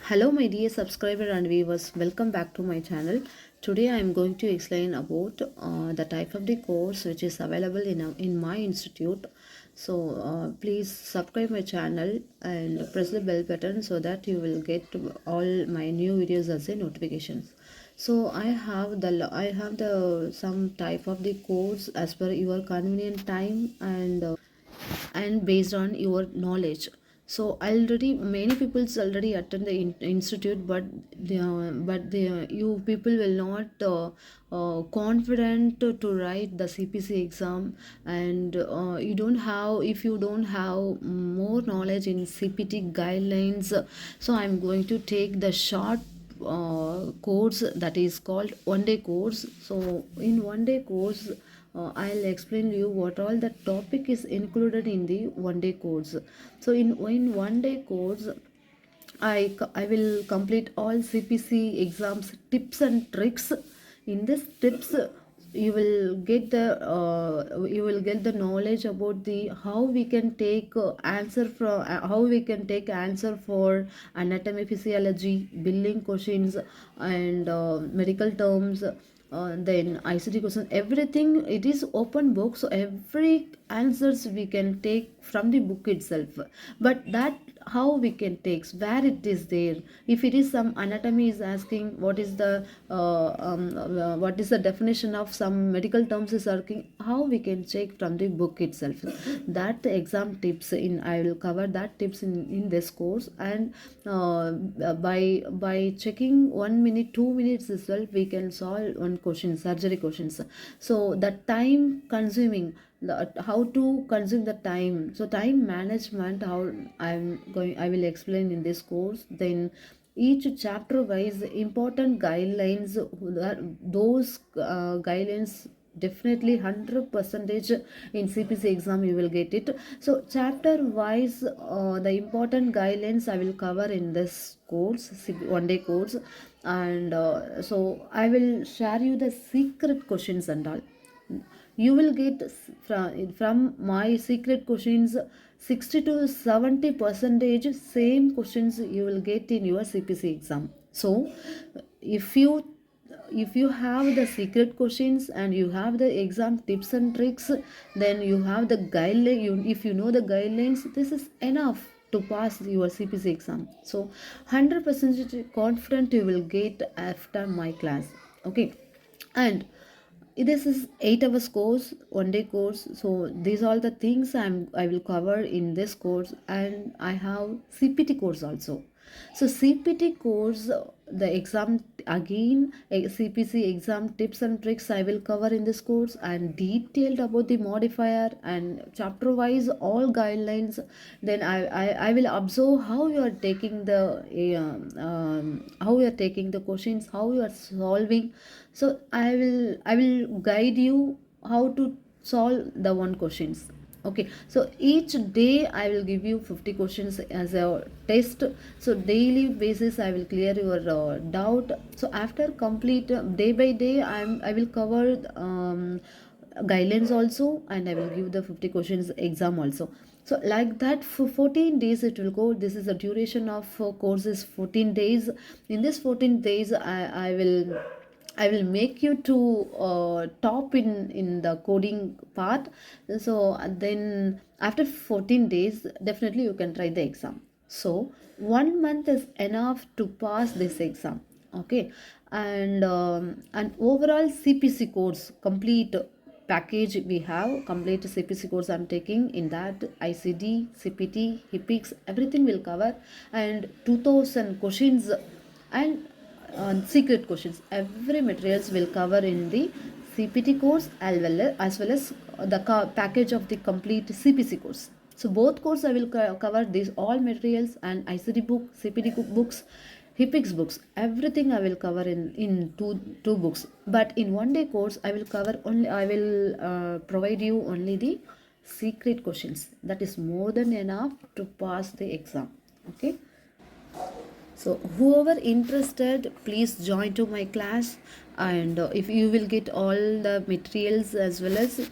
Hello my dear subscriber and viewers, welcome back to my channel. Today I am going to explain about the type of the course which is available in my institute. So please subscribe my channel and press the bell button so that you will get all my new videos as a notifications. So I have the some type of the course as per your convenient time and based on your knowledge. So already many people already attend the institute, but you people will not confident to write the CPC exam, and you don't have, if you don't have more knowledge in CPT guidelines. So I'm going to take the short course that is called one day course. So in one day course, I'll explain you what all the topic is included in the one day course. So in one day course, I will complete all CPC exams tips and tricks. In this tips, you will get the knowledge about the how we can take answer from how we can take answer for anatomy, physiology, billing questions, and medical terms. Then ICT question, everything it is open book, so every answers we can take from the book itself. But that how we can take where it is there. If it is some anatomy is asking what is the definition of some medical terms is asking, how we can check from the book itself. That exam tips in I will cover that tips in this course. And by checking 1 minute 2 minutes itself we can solve one question, surgery questions. So the time consuming, how to consume the time, so time management, how I will explain in this course. Then each chapter wise important guidelines, those guidelines definitely 100 percentage in CPC exam you will get it. So chapter wise, the important guidelines I will cover in this course, one day course. And so I will share you the secret questions and all. You will get from my secret questions 60 to 70 percentage same questions you will get in your CPC exam. So if you have the secret questions and you have the exam tips and tricks, then you have the guideline. If you know the guidelines, this is enough to pass your CPC exam. So 100% confident you will get after my class. Okay. And this is 8 hours course, one day course. So these are the things I will cover in this course. And I have CPT course also. So CPT course, the exam again, CPC exam tips and tricks I will cover in this course, and detailed about the modifier and chapter wise all guidelines. Then I will observe how you are taking the how you are taking the questions, how you are solving. So I will guide you how to solve the one questions. Okay, so each day I will give you 50 questions as a test. So daily basis I will clear your doubt. So after complete day by day I will cover guidelines also, and I will give the 50 questions exam also. So like that for 14 days it will go. This is the duration of course is 14 days. In this 14 days I will make you to top in the coding part. So then after 14 days definitely you can try the exam. So 1 month is enough to pass this exam. Okay. And overall CPC course complete package we have, complete CPC course I'm taking. In that ICD, CPT, HIPIX, everything will cover, and 2000 questions and secret questions, every materials will cover in the CPT course as well as the package of the complete CPC course. So both course I will cover these all materials, and ICD book, CPT books, HIPIX books, everything I will cover in two books. But in one day course I will cover only, I will provide you only the secret questions. That is more than enough to pass the exam. Okay. So whoever interested, please join to my class. And if you will get all the materials as well as,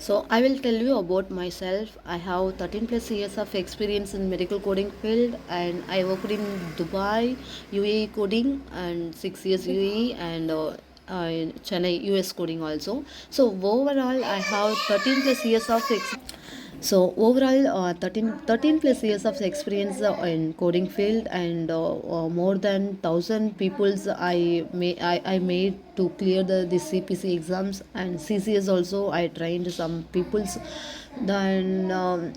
So I will tell you about myself. I have 13 plus years of experience in medical coding field, and I worked in Dubai, UAE coding, and 6 years UAE, and in Chennai US coding also. So overall, I have 13 plus years of experience. So overall, 13 plus years of experience in coding field, and more than 1,000 peoples I made to clear the CPC exams, and CCS also I trained some peoples. Then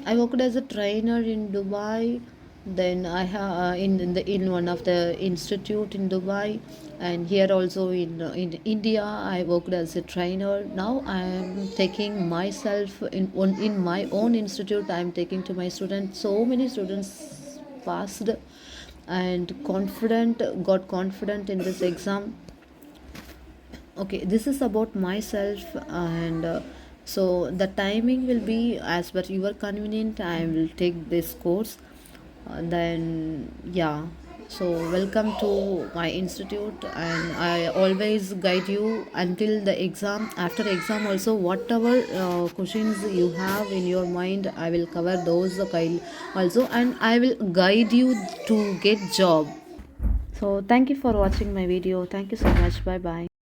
I worked as a trainer in Dubai. Then I have in one of the institute in Dubai, and here also in India I worked as a trainer. Now I am taking myself in my own institute. I am taking to my students. So many students passed and confident got confident in this exam. Okay, this is about myself, and so the timing will be as per your convenient. I will take this course. Then yeah, so welcome to my institute, and I always guide you until the exam. After exam also, whatever questions you have in your mind, I will cover those also, and I will guide you to get job. So thank you for watching my video. Thank you so much. Bye bye.